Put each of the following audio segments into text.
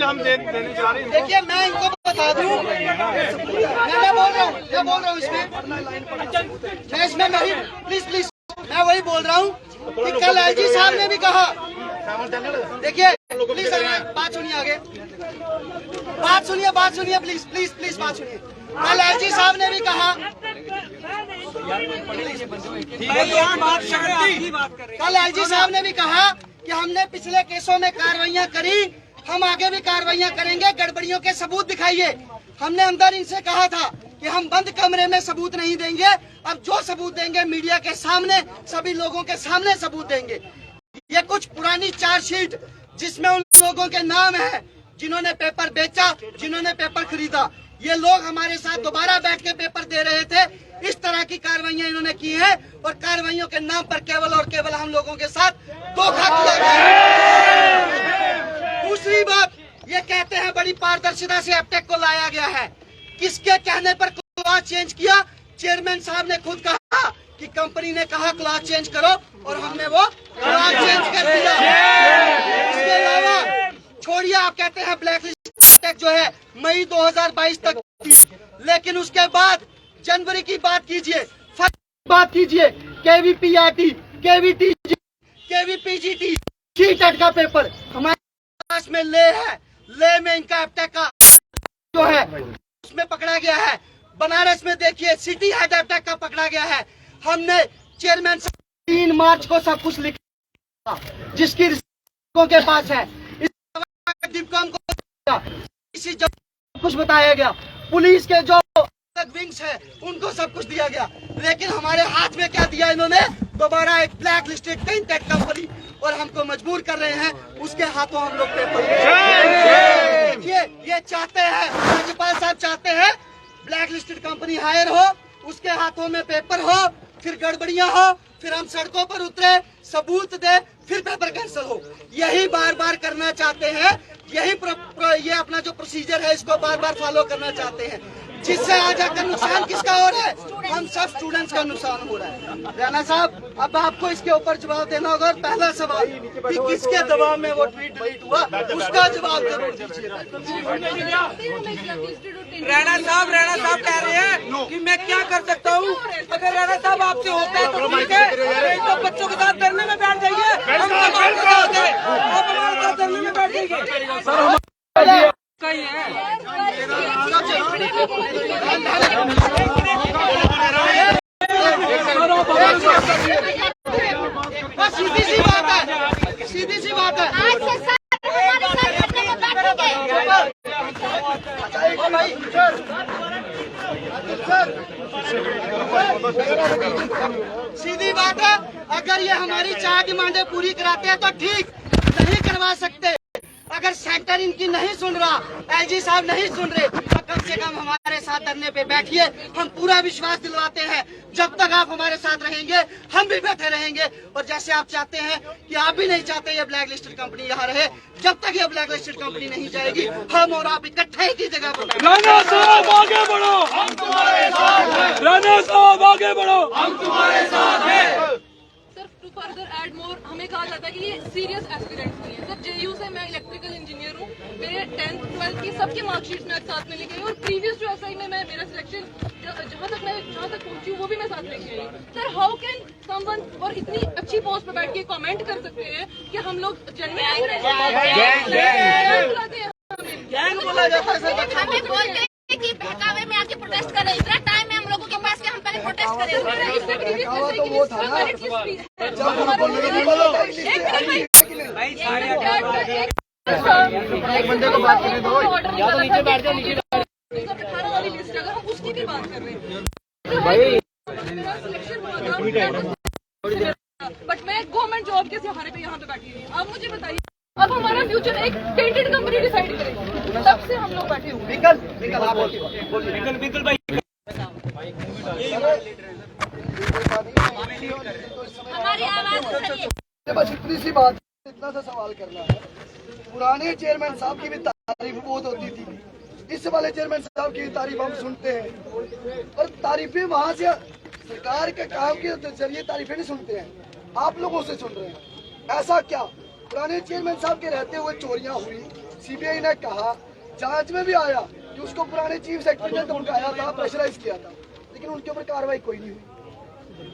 हम देने जा रहे हैं। देखिए मैं इनको बता दूं, मैं बोल रहा हूँ इसमें नहीं, प्लीज मैं वही बोल रहा हूँ कि कल एलजी साहब ने भी कहा। देखिए प्लीज बात सुनिए, आगे बात सुनिए प्लीज बात सुनिए। कल एलजी साहब ने भी कहा, कल एलजी साहब ने भी कहा कि हमने पिछले केसों में कार्रवाइयां करी, हम आगे भी कार्रवाइयां करेंगे, गड़बड़ियों के सबूत दिखाइए। हमने अंदर इनसे कहा था कि हम बंद कमरे में सबूत नहीं देंगे, अब जो सबूत देंगे मीडिया के सामने, सभी लोगों के सामने सबूत देंगे। ये कुछ पुरानी चार्जशीट जिसमें उन लोगों के नाम है जिन्होंने पेपर बेचा, जिन्होंने पेपर खरीदा, ये लोग हमारे साथ दोबारा बैठ के पेपर दे रहे थे। इस तरह की कार्रवाइयां इन्होंने की है और कार्रवाइयों के नाम पर केवल और केवल हम लोगों के साथ धोखा किया गया। दूसरी बात, ये कहते हैं बड़ी पारदर्शिता से एपटेक को लाया गया है। किसके कहने पर क्लॉज चेंज किया? चेयरमैन साहब ने खुद कहा कि कंपनी ने कहा क्लॉज चेंज करो और हमने वो क्लॉज चेंज कर दिया। इसके अलावा छोड़िए, आप कहते हैं ब्लैकलिस्ट एपटेक जो है मई 2022 तक, लेकिन उसके बाद जनवरी की बात कीजिए, बात कीजिए, केवीपीआरटी, केवीटीजी, केवीपीजीटी, सीटेट का पेपर हमारे पास में ले में इनका एपटेक का जो है उसमें पकड़ा गया है। बनारस में देखिए सिटी हेड एपटेक का पकड़ा गया है। हमने चेयरमैन 3 मार्च को सब कुछ लिखा जिसकी के पास है, डिपकॉम को इसी जब कुछ बताया गया, पुलिस के जो विंग्स है उनको सब कुछ दिया गया, लेकिन हमारे हाथ में क्या दिया इन्होंने? दोबारा एक ब्लैक लिस्टेड टेक कंपनी, और हमको मजबूर कर रहे हैं उसके हाथों हम लोग पेपर। ये चाहते हैं, राज्यपाल साहब चाहते हैं ब्लैक लिस्टेड कंपनी हायर हो, उसके हाथों में पेपर हो, फिर गड़बड़ियां हो, फिर हम सड़कों पर उतरे, सबूत दे, फिर पेपर कैंसिल हो। यही बार बार करना चाहते हैं, यही ये अपना जो प्रोसीजर है इसको बार बार फॉलो करना चाहते हैं, जिससे आज आकर नुकसान किसका हो रहा है? हम सब स्टूडेंट्स का नुकसान हो रहा है। राणा साहब, अब आपको इसके ऊपर जवाब देना होगा। और पहला सवाल कि किसके दबाव में वो ट्वीट डिलीट हुआ, उसका जवाब जरूर दीजिए। राणा साहब कह रहे हैं कि मैं क्या कर सकता हूँ। अगर राणा साहब आपसे होता है तो ठीक है, तो बच्चों के साथ धरने में बैठ जाइए, हम हमारे साथ धरने में बैठ जाइए। सही है। सीधी सी बात है, सीधी सी बात है। सीधी बात है, अगर ये हमारी 4 डिमांडें पूरी कराते हैं तो ठीक, नहीं करवा सकते। अगर सेंटर इनकी नहीं सुन रहा, एलजी साहब नहीं सुन रहे, तो कम से कम हमारे साथ धरने पे बैठिए। हम पूरा विश्वास दिलवाते हैं जब तक आप हमारे साथ रहेंगे हम भी बैठे रहेंगे। और जैसे आप चाहते हैं कि आप भी नहीं चाहते ये ब्लैक लिस्टेड कंपनी यहाँ रहे, जब तक ये ब्लैक लिस्टेड कंपनी नहीं जाएगी हम और आप इकट्ठे एक ही जगह पर। राणा साहब आगे बढ़ो, हम तुम्हारे साथ हैं। राणा साहब आगे बढ़ो, हम तुम्हारे साथ हैं। फर्दर एड मोर, हमें कहा जाता है कि ये सीरियस एक्सीडेंट हुई है। सर जेयू से मैं इलेक्ट्रिकल इंजीनियर हूँ, मेरे 10th 12th की सबके मार्कशीट में साथ में लेके आई, और प्रीवियस जो एसआई में मेरा सिलेक्शन जहाँ तक पहुँची हूँ वो भी मैं साथ लेके आई। सर हाउ कैन समवन और इतनी अच्छी पोस्ट पे बैठ के कमेंट कर सकते हैं कि हम लोग गैंग बोला जाता है सर, हमें बोलते हैं कि बहकावे में आके प्रोटेस्ट करें। इतना टाइम है हम लोगों के पास कि हम पहले प्रोटेस्ट करें। तो वो था ना एक बंदे को बात करने दो, या तो नीचे बैठ जाओ, नीचे 18 वाली लिस्ट अगर हम उसकी भी बात कर रहे हैं भाई, बट मैं गवर्नमेंट जॉब के सहारे पे यहाँ पे बैठी हुई हूँ। आप मुझे बताइए, अब हमारा फ्यूचर एक टेंटेड कंपनी डिसाइड करेगी, तब से हम लोग बैठे हुए। बिल्कुल भाई, हमारी आवाज सुनिए। बस इतनी सी बात, इतना सा सवाल करना है। पुराने चेयरमैन साहब की भी तारीफ बहुत होती थी, इस वाले चेयरमैन साहब की तारीफ हम सुनते हैं, और तारीफें वहाँ से सरकार के काम के जरिए तारीफें नहीं सुनते हैं, आप लोगों से सुन रहे हैं। ऐसा क्या? पुराने चेयरमैन साहब के रहते हुए चोरियां हुई, सीबीआई ने कहा, जांच में भी आया कि उसको पुराने चीफ सेक्रेटरी ने धमकाया था, प्रेशराइज किया था, लेकिन उनके ऊपर कार्रवाई कोई नहीं हुई।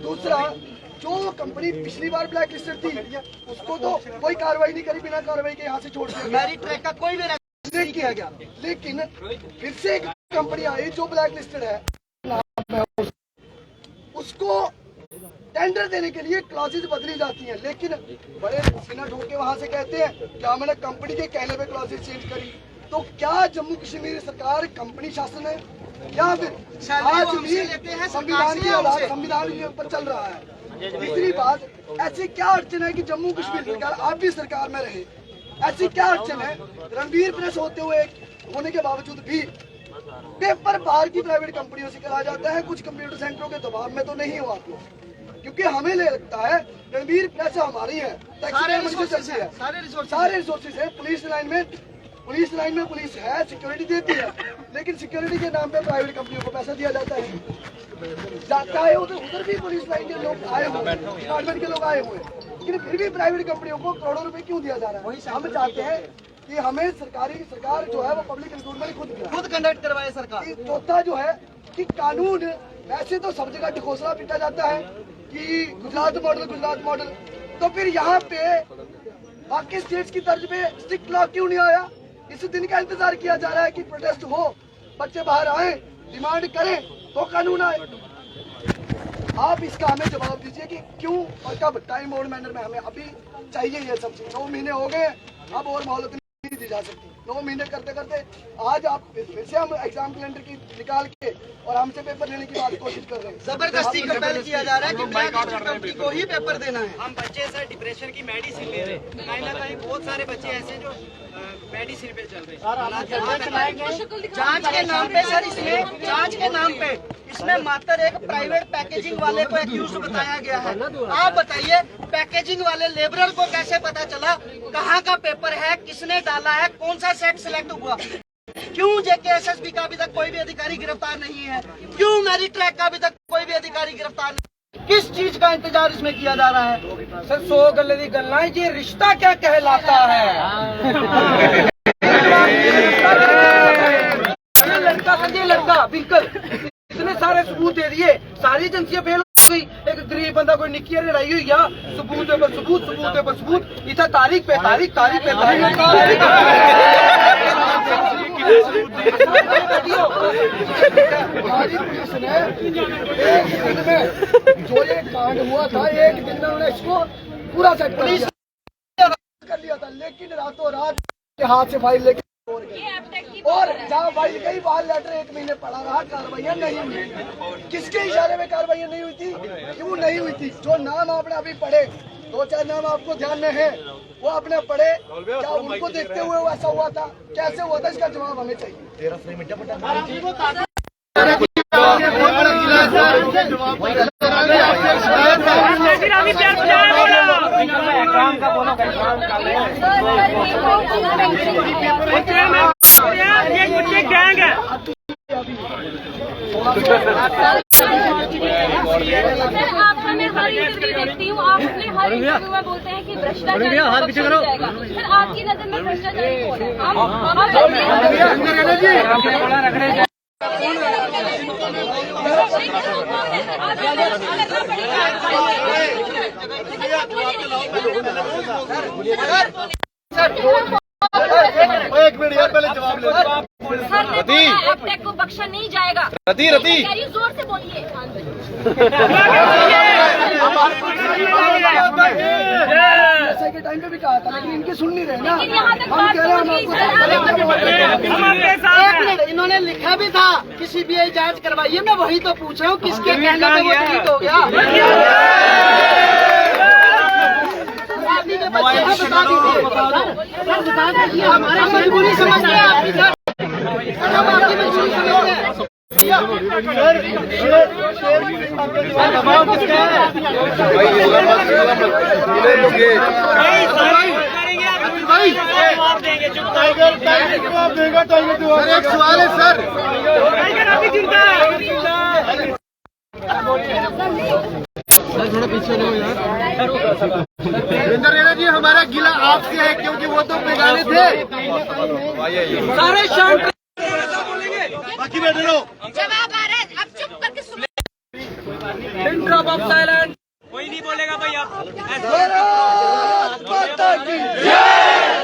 दूसरा, जो कंपनी पिछली बार ब्लैक लिस्टेड थी उसको तो कोई कार्रवाई नहीं करी, बिना कार्रवाई के यहाँ से छोड़ दिया। मेरिट ट्रैक का कोई भी नहीं किया गया। लेकिन फिर से एक कंपनी आई जो ब्लैक लिस्टेड है, उसको टेंडर देने के लिए क्लॉजेज बदली जाती हैं, लेकिन बड़े सीना ठोक के वहां से कहते हैं क्या मैंने कंपनी के कहने पे क्लॉजेज चेंज करी। तो क्या जम्मू कश्मीर सरकार कंपनी शासन है या फिर आज भी संविधान के आधार संविधान के ऊपर चल रहा है। तीसरी बात, ऐसी क्या अड़चन है कि जम्मू कश्मीर सरकार, आप भी सरकार में रहे, ऐसी क्या अड़चन है रणवीर प्रेस होने के बावजूद भी पेपर बाहर की प्राइवेट कंपनियों से करा जाता है। कुछ कंप्यूटर सेंटरों के दबाव में तो नहीं हो आप लोग, क्योंकि हमें लगता है रणवीर प्रेस हमारी है, सारे रिसोर्सेज है। पुलिस लाइन में पुलिस है, सिक्योरिटी देती है, लेकिन सिक्योरिटी के नाम पे प्राइवेट कंपनियों को पैसा दिया जाता है उधर भी पुलिस लाइन के लोग आए हुए, डिपार्टमेंट के लोग आए हुए, लेकिन फिर भी प्राइवेट कंपनियों को करोड़ों रुपए क्यों दिया जा रहा है। हम चाहते हैं कि हमें सरकार जो है वो पब्लिक रिक्रूटमेंट खुद कंडक्ट करवाए सरकार। चौथा जो है कि कानून, वैसे तो सब जगह ढकोसला पीटा जाता है कि गुजरात मॉडल, तो फिर यहाँ पे बाकी स्टेट्स की तर्ज पे स्ट्रिक्ट लॉ क्यों नहीं आया। इस दिन का इंतजार किया जा रहा है कि प्रोटेस्ट हो, बच्चे बाहर आए, डिमांड करें तो कानून आए। आप इसका हमें जवाब दीजिए कि क्यों और कब, टाइम और मैनर में हमें अभी चाहिए ये सब चीज। 9 महीने हो गए, अब और मोहलत नहीं दी जा सकती। 9 महीने करते करते आज आप फिर से हम एग्जाम कैलेंडर की निकाल के और हमसे पेपर लेने की बात कोशिश कर रहे हैं। जबरदस्ती कंपेल किया जा रहा है कि ब्लैक लिस्टेड कंपनी को ही पेपर देना है। हम बच्चे सर डिप्रेशन की मेडिसिन ले रहे हैं, कहीं ना कहीं बहुत सारे बच्चे ऐसे जो मेडिसिन पे चल रहे हैं। जांच के नाम पे सर, जांच के नाम पे इसमें मात्र एक प्राइवेट पैकेजिंग वाले को एक्यूज बताया गया है। आप बताइए, पैकेजिंग वाले लेबरर को कैसे पता चला कहाँ का पेपर है, किसने डाला है, कौन सा सेट सिलेक्ट हुआ। क्यों जेकेएसएसबी का अभी तक कोई भी अधिकारी गिरफ्तार नहीं है, क्यों मेरिट ट्रैक का अभी तक कोई भी अधिकारी गिरफ्तार नहीं, किस चीज का इंतजार इसमें किया जा रहा है। सर 100 गल्ले दी गल्लां, ये रिश्ता क्या कहलाता है। ये लड़का बिल्कुल इतने सारे सबूत दे दिए, सारी एजेंसियां फेल हो गई। एक गरीब बंदा कोई निक्की लड़ाई हुई, या सबूत पर सबूत, इतना तारीख पे तारीख हमारी पुलिस ने एक दिन में जो ये कांड हुआ था, एक दिन में उन्होंने इसको पूरा सेट कर लिया था, लेकिन रातों रात के हाथ से फाइल लेके और जहाँ फाइल गई वहाँ लेटर 1 महीने पड़ा रहा, कार्रवाइयाँ नहीं हुई। किसके इशारे में कार्रवाइयाँ नहीं हुई थी, क्यों नहीं हुई थी। जो नाम आपने अभी पढ़े, 2-4 नाम आपको ध्यान में है, वो आपने पढ़े, क्या उनको देखते हुए वैसा हुआ था, कैसे हुआ था, इसका जवाब हमें चाहिए। आप हमें हर इंटरव्यू देखती हूँ, आप अपने हर इंटरव्यू में बोलते हैं कि भ्रष्टाचार जाएगा। फिर आपकी नजर में भ्रष्टाचारी कौन है? एक मिनट यार, पहले जवाब ले। एपटेक को बख्शा नहीं जाएगा। रति जोर से बोलिए। के टाइम पे भी कहा था, लेकिन इनकी सुन नहीं रहे ना। हम कह रहे हैं इन्होंने लिखा भी था कि सीबीआई जांच करवाइए, मैं वही तो पूछ रहा हूँ किसके कहने पे वो डिलीट हो गया। हमारी मजबूरी समझते हैं आपकी, सर हम आपकी मजबूरी समझते हैं। एक सवाल है सर, वीरेंद्र रेणा जी, हमारा गिला आपसे है क्योंकि वो तो बेगाने थे। सारे शांत बोलेंगे। बाकी बैठे रहो। जवाब आ रहा है, अब चुप करके सुन। Drop of silence. कोई नहीं बोलेगा भाई आप। भारत माता की जय,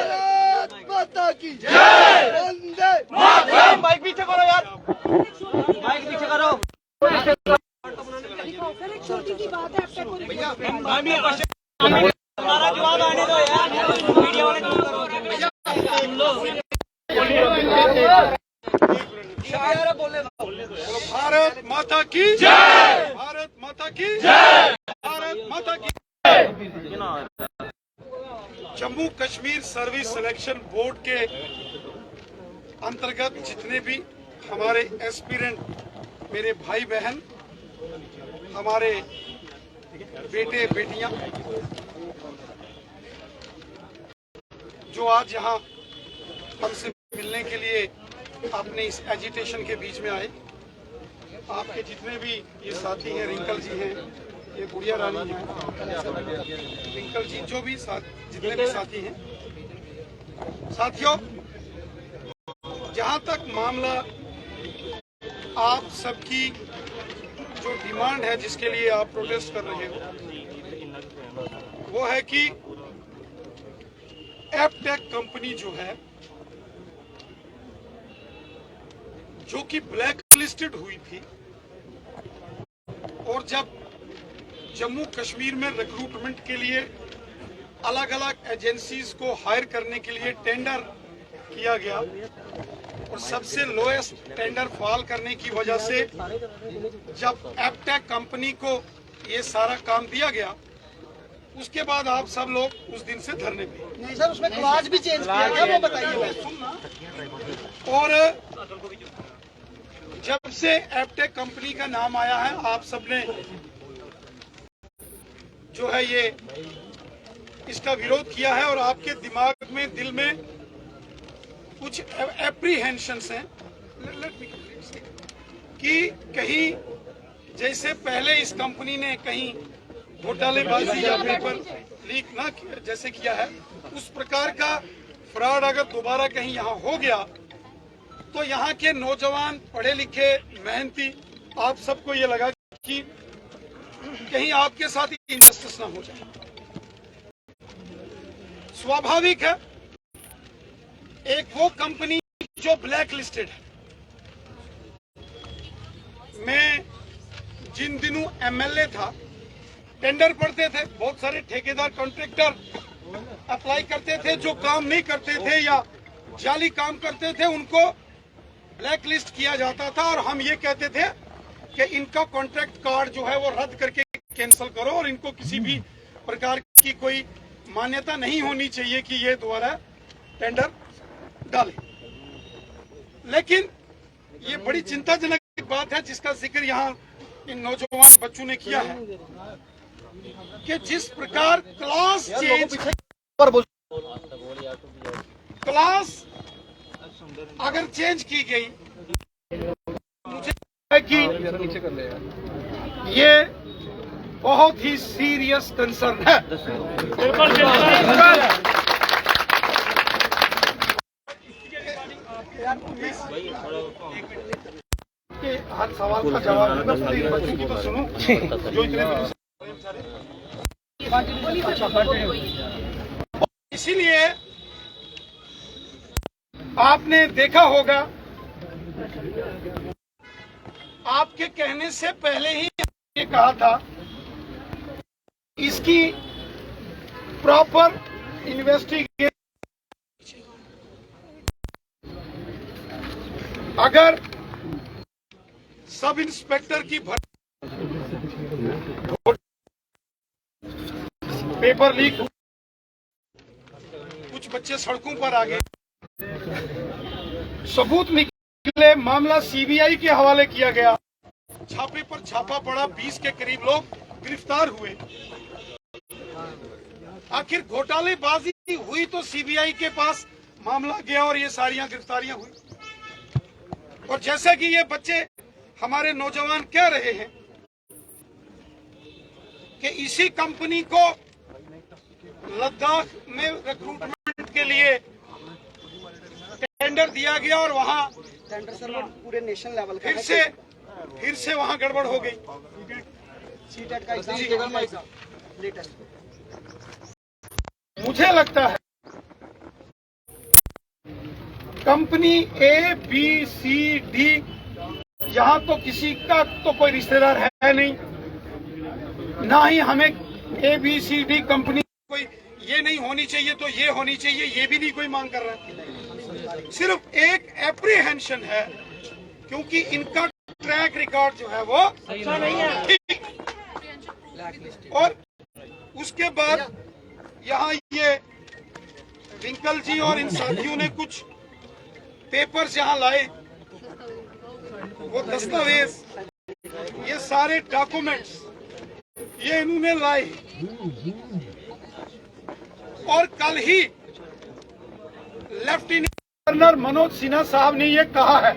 भारत माता की जय, वंदे मातरम। माइक पीछे करो यार, माइक पीछे करो। छोटी सी बात है, हमारा जवाब आने दो यार, मीडिया वाले भारत माता की जय, भारत माता की जय, भारत माता की जय। Jammu Kashmir service selection board के अंतर्गत जितने भी हमारे एस्पिरेंट, मेरे भाई बहन, हमारे बेटे बेटियां जो आज यहाँ हमसे मिलने के लिए अपने इस एजिटेशन के बीच में आए, आपके जितने भी ये साथी हैं, रिंकल जी हैं, ये गुड़िया रानी हैं, रिंकल जी, जो भी जितने भी साथी हैं, साथियों, जहां तक मामला आप सबकी जो डिमांड है जिसके लिए आप प्रोटेस्ट कर रहे हो, वो है कि एपटेक कंपनी जो है, जो कि ब्लैक लिस्टेड हुई थी, और जब जम्मू कश्मीर में रिक्रूटमेंट के लिए अलग अलग एजेंसीज को हायर करने के लिए टेंडर किया गया और सबसे लोएस्ट टेंडर फॉल करने की वजह से जब एपटेक कंपनी को ये सारा काम दिया गया, उसके बाद आप सब लोग उस दिन से धरने पे। नहीं सर, उसमें क्लॉज भी चेंज किया गया, वो बताइए। और जब से एपटेक कंपनी का नाम आया है, आप सबने जो है ये इसका विरोध किया है और आपके दिमाग में, दिल में कुछ एप्रीहेंशंस हैं कि कहीं जैसे पहले इस कंपनी ने कहीं घोटालेबाजी या पेपर लीक ना जैसे किया है, उस प्रकार का फ्रॉड अगर दोबारा कहीं यहाँ हो गया तो यहाँ के नौजवान, पढ़े लिखे, मेहनती, आप सबको ये लगा कि कहीं आपके साथ ही इनजस्टिस ना हो जाए। स्वाभाविक है, एक वो कंपनी जो ब्लैक लिस्टेड है, मैं जिन दिनों एमएलए था, टेंडर पड़ते थे, बहुत सारे ठेकेदार, कॉन्ट्रैक्टर अप्लाई करते थे, जो काम नहीं करते थे या जाली काम करते थे, उनको ब्लैक लिस्ट किया जाता था और हम ये कहते थे कि इनका कॉन्ट्रैक्ट कार्ड जो है वो रद्द करके कैंसिल करो और इनको किसी भी प्रकार की कोई मान्यता नहीं होनी चाहिए कि ये दोबारा टेंडर डाले। लेकिन ये बड़ी चिंताजनक बात है जिसका जिक्र यहाँ इन नौजवान बच्चों ने किया है कि जिस प्रकार क्लास चेंज, क्लास अगर चेंज की गई, मुझे है कि ये बहुत ही सीरियस कंसर्न है। हर सवाल का जवाब बच्चों की तो सुनो, जो इतने इसीलिए आपने देखा होगा, आपके कहने से पहले ही ये कहा था, इसकी प्रॉपर इन्वेस्टिगेशन, अगर सब इंस्पेक्टर की पेपर लीक, कुछ बच्चे सड़कों पर आ गए, सबूत निकले, मामला सीबीआई के हवाले किया गया, छापे पर छापा पड़ा, 20 के करीब लोग गिरफ्तार हुए। आखिर घोटालेबाजी हुई तो सीबीआई के पास मामला गया और ये सारियां गिरफ्तारियां हुई। और जैसा कि ये बच्चे, हमारे नौजवान कह रहे हैं कि इसी कंपनी को लद्दाख में रिक्रूटमेंट के लिए टेंडर दिया गया और वहां टेंडर सर वो पूरे नेशनल लेवल का फिर से वहां गड़बड़ हो गई। सीटेट का एग्जाम लेटेस्ट। मुझे लगता है company A B C D, यहाँ तो किसी का तो कोई रिश्तेदार है नहीं, ना ही हमें A B C D company कोई ये नहीं होनी चाहिए तो ये होनी चाहिए, ये भी नहीं कोई मांग कर रहा है। सिर्फ एक एप्रीहेंशन है क्योंकि इनका ट्रैक रिकॉर्ड जो है वो अच्छा नहीं है, ठीक। और उसके बाद यहाँ ये विंकल जी और इन साथियों ने कुछ पेपर्स यहाँ लाए, वो दस्तावेज, ये सारे डॉक्यूमेंट्स ये इन्होंने लाए। और कल ही लेफ्टिनेंट गवर्नर मनोज सिन्हा साहब ने ये कहा है,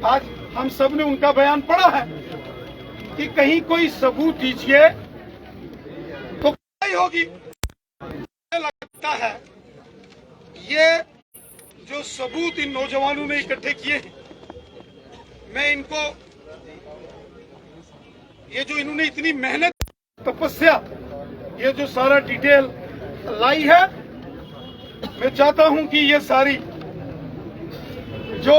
आज हम सब ने उनका बयान पढ़ा है कि कहीं कोई सबूत दीजिए तो क्या होगी। मुझे लगता है ये जो सबूत इन नौजवानों ने इकट्ठे किए, मैं इनको ये जो इन्होंने इतनी मेहनत तपस्या ये जो सारा डिटेल लाई है, मैं चाहता हूं कि ये सारी जो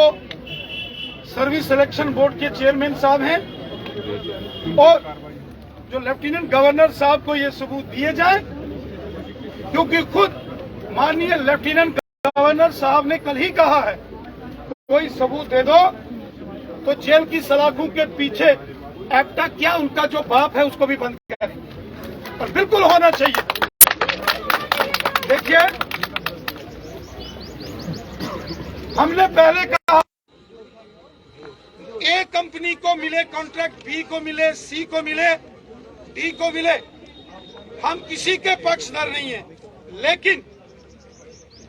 सर्विस सिलेक्शन बोर्ड के चेयरमैन साहब हैं और जो लेफ्टिनेंट गवर्नर साहब को ये सबूत दिए जाए, क्योंकि खुद माननीय लेफ्टिनेंट गवर्नर साहब ने कल ही कहा है कोई सबूत दे दो तो जेल की सलाखों के पीछे एक्टा क्या उनका जो बाप है उसको भी बंद करें, और बिल्कुल होना चाहिए। देखिए हमने पहले कहा ए कंपनी को मिले कॉन्ट्रैक्ट, बी को मिले, सी को मिले, डी को मिले, हम किसी के पक्षधर नहीं है, लेकिन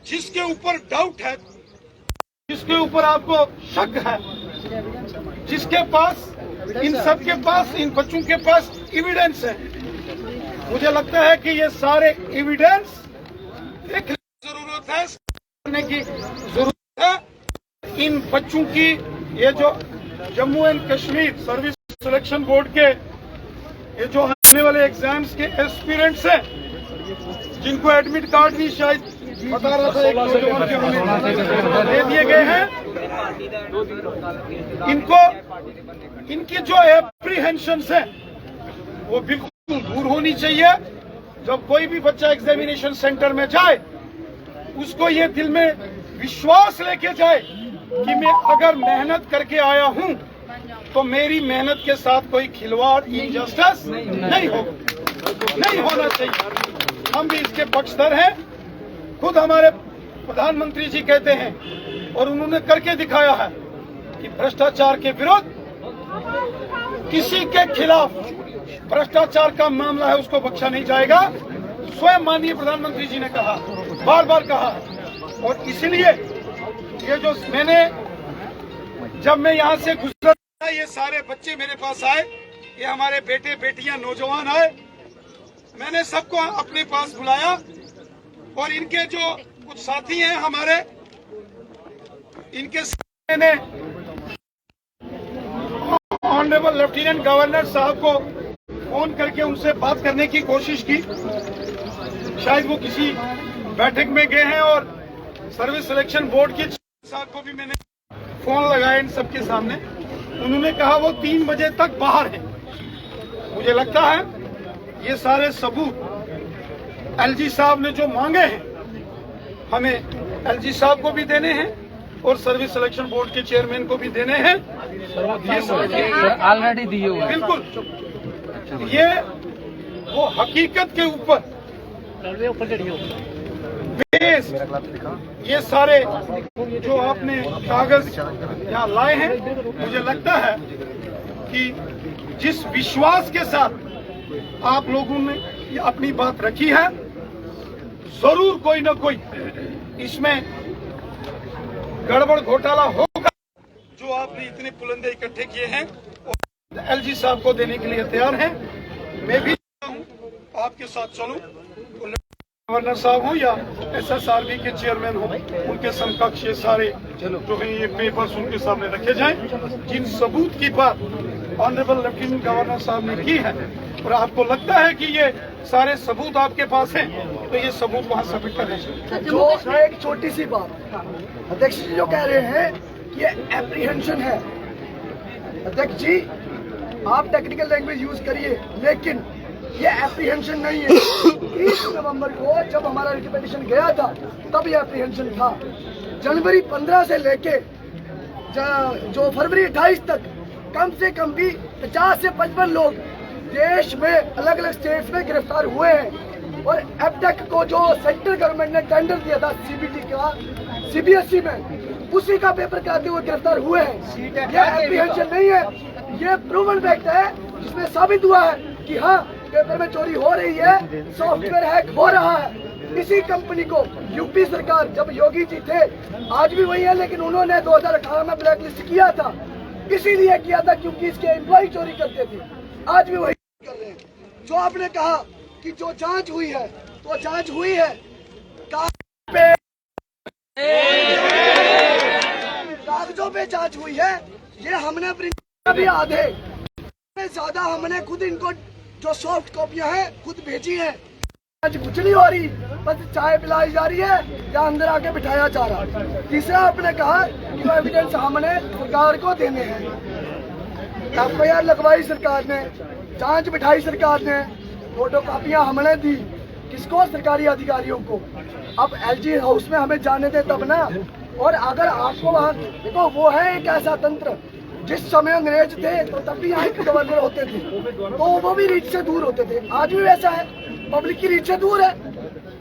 जिसके ऊपर डाउट है, जिसके ऊपर आपको शक है, जिसके पास इन सब के पास, इन बच्चों के पास एविडेंस है, मुझे लगता है कि ये सारे एविडेंस एक जरूरत है करने की जरूरत है। इन बच्चों की ये जो Jammu and Kashmir service selection board के ये जो आने वाले एग्जाम्स के एस्पिरेंट्स हैं, जिनको एडमिट कार्ड भी शायद बता रहा था एक नौजवान के हमें दे दिए गए हैं, इनको इनकी जो एप्रीहेंशंस है वो बिल्कुल दूर होनी चाहिए। जब कोई भी बच्चा एग्जामिनेशन सेंटर में जाए उसको ये दिल में विश्वास लेके जाए कि मैं अगर मेहनत करके आया हूं तो मेरी मेहनत के साथ कोई खिलवाड़, इनजस्टिस नहीं होना चाहिए। हम भी इसके पक्षधर हैं। खुद हमारे प्रधानमंत्री जी कहते हैं और उन्होंने करके दिखाया है कि भ्रष्टाचार के विरुद्ध किसी के खिलाफ भ्रष्टाचार का मामला है उसको बख्शा नहीं जाएगा। स्वयं माननीय प्रधानमंत्री जी ने कहा, बार बार कहा, और इसलिए ये जो जब मैं यहाँ से गुजरा, ये सारे बच्चे मेरे पास आए, ये हमारे बेटे बेटियां नौजवान आए, मैंने सबको अपने पास बुलाया और इनके जो कुछ साथी हैं हमारे, इनके मैंने ऑनरेबल लेफ्टिनेंट गवर्नर साहब को फोन करके उनसे बात करने की कोशिश की। शायद वो किसी बैठक में गए हैं और सर्विस सिलेक्शन बोर्ड के साहब को भी मैंने फोन लगाया इन सबके सामने। उन्होंने कहा वो 3 बजे तक बाहर हैं। मुझे लगता है ये सारे सबूत एलजी साहब ने जो मांगे हैं हमें एलजी साहब को भी देने हैं और सर्विस सिलेक्शन बोर्ड के चेयरमैन को भी देने हैं। ये ऑलरेडी दिए हुए, बिल्कुल ये वो हकीकत के ऊपर बेस ये सारे जो आपने कागज यहाँ लाए हैं, मुझे लगता है कि जिस विश्वास के साथ आप लोगों ने ये अपनी बात रखी है, जरूर कोई न कोई इसमें गड़बड़ घोटाला होगा। जो आपने इतने पुलंदे इकट्ठे किए हैं और एलजी साहब को देने के लिए तैयार हैं। मैं भी हूं आपके साथ चलूं, गवर्नर साहब हो या SSRB के चेयरमैन हो, उनके समकक्ष ये सारे जो है ये पेपर्स उनके सामने रखे जाएं, जिन सबूत की बात ऑनरेबल लेफ्टिनेंट गवर्नर साहब ने की है और आपको लगता है कि ये सारे सबूत आपके पास हैं, तो ये सबूत वहाँ सबमिट करने चाहिए। जो एक छोटी सी बात अध्यक्ष जी जो कह रहे हैं कि ये एप्रीहेंशन है, अध्यक्ष जी आप टेक्निकल लैंग्वेज यूज करिए, लेकिन ये एप्रीहेंशन नहीं है। 30 नवंबर को जब हमारा रिकमेंडेशन गया था तब ये एप्रीहेंशन था। जनवरी 15 से लेके जो फरवरी 28 तक कम से कम भी 50 से 55 लोग देश में अलग अलग स्टेट्स में गिरफ्तार हुए हैं। और एपटेक को जो सेंट्रल गवर्नमेंट ने टेंडर दिया था CBT का CBSE में, उसी का पेपर कराते हुए गिरफ्तार हुए हैं। ये एप्रीहेंशन नहीं है, ये प्रूवन फैक्ट है जिसमें साबित हुआ है कि हाँ पेपर में चोरी हो रही है, सॉफ्टवेयर हैक हो रहा है। इसी कंपनी को यूपी सरकार जब योगी जी थे, आज भी वही है, लेकिन उन्होंने 2018 में ब्लैकलिस्ट किया था, इसीलिए किया था क्योंकि इसके एम्प्लॉय चोरी करते थे। आज भी वही कर रहे हैं। जो आपने कहा कि जो जांच हुई है, तो जांच हुई है कागजों पे जांच हुई है। ये हमने भी आधे ज्यादा हमने खुद इनको जो सॉफ्ट कॉपियां हैं खुद भेजी हैं। आज कुछ नहीं हो रही, बस चाय पिलाई जा रही है या अंदर आके बिठाया जा रहा है। तीसरा आपने कहा कि वो एविडेंस हमने सरकार को देने हैं। FIR लगवाई सरकार ने, जांच बिठाई सरकार ने, फोटो कॉपियां हमने दी, किसको? सरकारी अधिकारियों को। अब LG हाउस में हमें जाने दे तब ना। और अगर आपको वहाँ देखो, वो है एक ऐसा तंत्र, जिस समय अंग्रेज थे तो तब भी यहाँ के गवर्नर होते थे, तो वो भी रीच से दूर होते थे। आज भी वैसा है, पब्लिक की रीच से दूर है।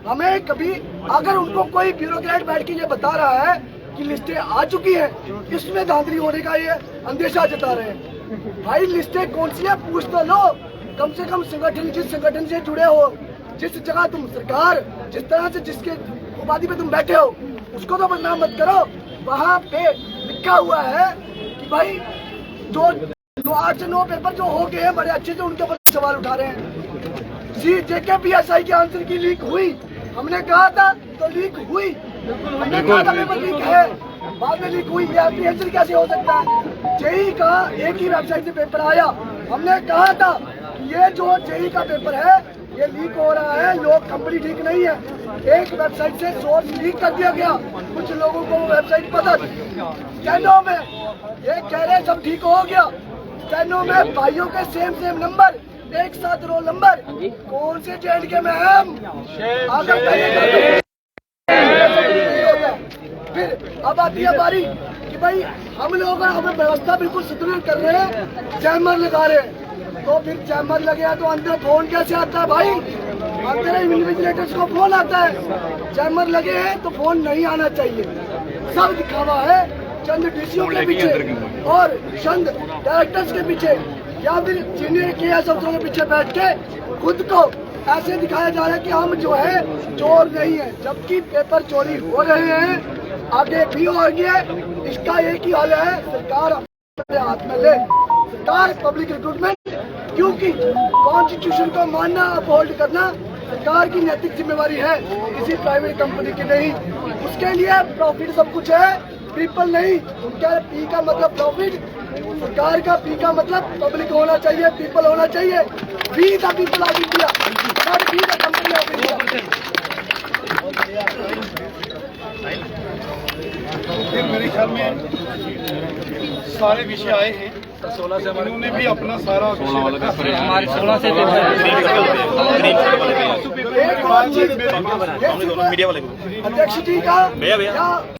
हमें कभी अगर उनको कोई ब्यूरोक्रेट बैठ के ये बता रहा है कि लिस्टें आ चुकी है, इसमें धांधली होने का ये अंदेशा जता रहे हैं। भाई लिस्टें कौन सी है पूछ तो लो, कम से कम संगठन, जिस संगठन से जुड़े हो, जिस जगह तुम सरकार, जिस तरह से जिसके उपाधि पे तुम बैठे हो, उसको तो बदनाम मत करो। वहाँ पे लिखा हुआ है कि भाई जो 8 से 9 पेपर जो हो गए हैं बड़े अच्छे से, उनके ऊपर सवाल उठा रहे हैं। JKPSI के आंसर की लीक हुई, हमने कहा था तो लीक हुई, हमने कहा था पेपर लीक है, बाद में लीक हुई। ये एप्रीहेंशन कैसे हो सकता है? JEE का एक ही वेबसाइट से पेपर आया, हमने कहा था ये जो JEE का पेपर है ये लीक हो रहा है, लोग कंपनी ठीक नहीं है। एक वेबसाइट से सोर्स लीक कर दिया गया, कुछ लोगों को वो वेबसाइट पता थी। स्टेनो में ये कह रहे सब ठीक हो गया, स्टेनो में भाइयों के सेम नंबर, एक साथ रोल नंबर, कौन से JNK में हम फिर अब आती है बारी कि भाई हम लोग हमें व्यवस्था बिल्कुल सुदृढ़ कर रहे हैं, जैमर लगा रहे हैं, तो फिर जैमर लगे तो अंदर फोन कैसे आता है भाई? अंदर इन्विजिलेटर्स को फोन आता है, जैमर लगे हैं तो फोन नहीं आना चाहिए। सब दिखावा है चंद DCO के पीछे और चंद डायरेक्टर्स के पीछे, या फिर सीनियर KS अफसरों के पीछे बैठ के खुद को ऐसे दिखाया जा रहा है कि हम जो है चोर नहीं है, जबकि पेपर चोरी हो रहे हैं, आगे भी होंगे। इसका एक ही हल है, सरकार अपने हाथ में ले, सरकार पब्लिक रिक्रूटमेंट, क्योंकि कॉन्स्टिट्यूशन को मानना, अपहोल्ड करना सरकार की नैतिक जिम्मेवारी है, किसी प्राइवेट कंपनी की नहीं। उसके लिए प्रॉफिट सब कुछ है, पीपल नहीं। उनका P का मतलब प्रॉफिट, सरकार का P का मतलब पब्लिक होना चाहिए, पीपल होना चाहिए। बी का पीपल ऑफ इंडिया, बी का कंपनी ऑफ इंडिया। फिर मेरे ख्याल में सारे विषय आए हैं, 16 से उन्होंने भी अपना सारा हमारे 16 से अध्यक्ष जी का